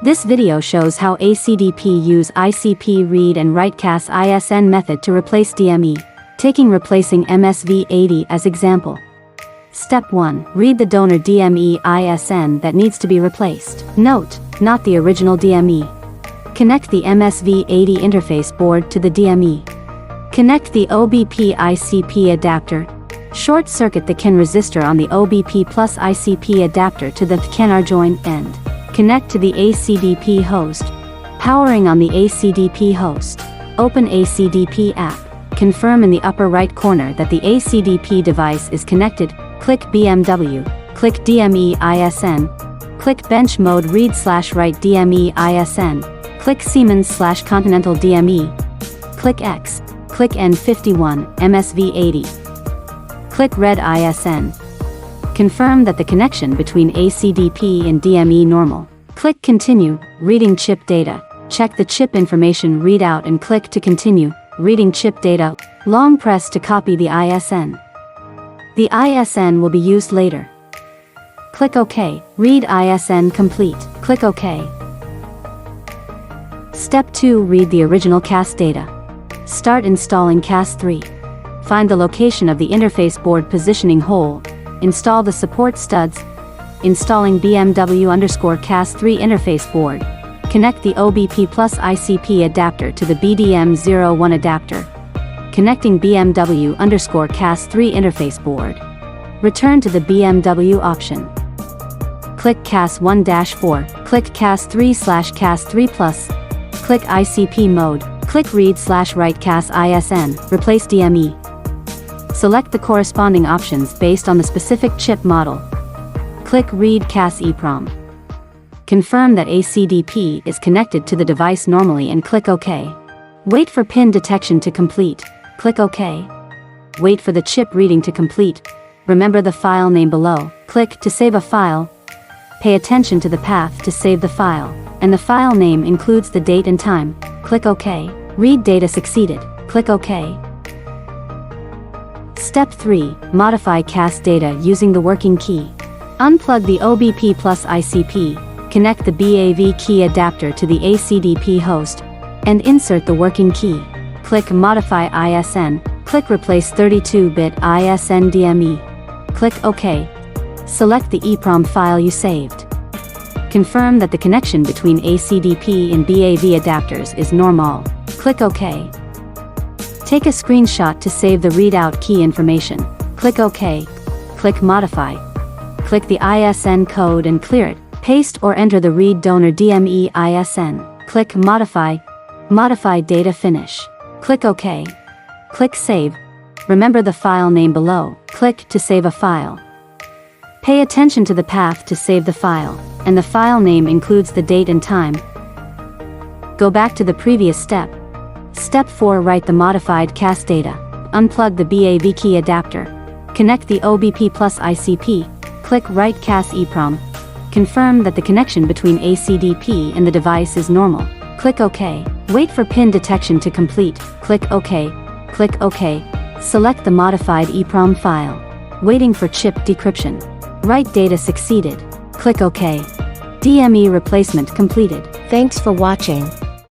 This video shows how ACDP use ICP read and write CAS ISN method to replace DME, taking replacing MSV80 as example. Step 1. Read the donor DME ISN that needs to be replaced. Note, not the original DME. Connect the MSV80 interface board to the DME. Connect the OBP+ICP adapter. Short circuit the CAN resistor on the OBP+ICP adapter to the CAN join end. Connect to the ACDP host. Powering on the ACDP host. Open ACDP app. Confirm in the upper right corner that the ACDP device is connected. Click BMW. Click DME ISN. Click bench mode read/write DME ISN. Click Siemens/Continental DME. Click X. Click N51 MSV80. Click Red ISN. Confirm that the connection between ACDP and DME normal. Click Continue, reading chip data. Check the chip information readout and click to continue, reading chip data. Long press to copy the ISN. The ISN will be used later. Click OK, read ISN complete. Click OK. Step 2. Read the original CAS data. Start installing CAS3. Find the location of the interface board positioning hole. Install the support studs. Installing BMW CAS3 interface board. Connect the OBP+ICP adapter to the BDM01 adapter. Connecting BMW CAS3 interface board. Return to the BMW option. Click CAS1-4. Click CAS3/CAS3+. Click ICP mode. Click read/write CAS ISN. Replace DME. Select the corresponding options based on the specific chip model. Click Read CAS EEPROM. Confirm that ACDP is connected to the device normally and click OK. Wait for pin detection to complete. Click OK. Wait for the chip reading to complete. Remember the file name below. Click to save a file. Pay attention to the path to save the file, and the file name includes the date and time. Click OK. Read data succeeded. Click OK. Step 3. Modify CAS data using the working key. Unplug the OBP+ICP, connect the BAV-Key adapter to the ACDP host, and insert the working key. Click Modify ISN. Click Replace 32-bit ISN DME. Click OK. Select the EEPROM file you saved. Confirm that the connection between ACDP and BAV adapters is normal. Click OK. Take a screenshot to save the readout key information. Click OK. Click Modify. Click the ISN code and clear it. Paste or enter the read donor DME ISN. Click Modify. Modify data finish. Click OK. Click Save. Remember the file name below. Click to save a file. Pay attention to the path to save the file, and the file name includes the date and time. Go back to the previous step. Step 4. Write the modified CAS data. Unplug the BAV-Key adapter. Connect the OBP+ICP. Click Write CAS EEPROM. Confirm that the connection between ACDP and the device is normal. Click OK. Wait for pin detection to complete. Click OK. Click OK. Select the modified EEPROM file. Waiting for chip decryption. Write data succeeded. Click OK. DME replacement completed. Thanks for watching.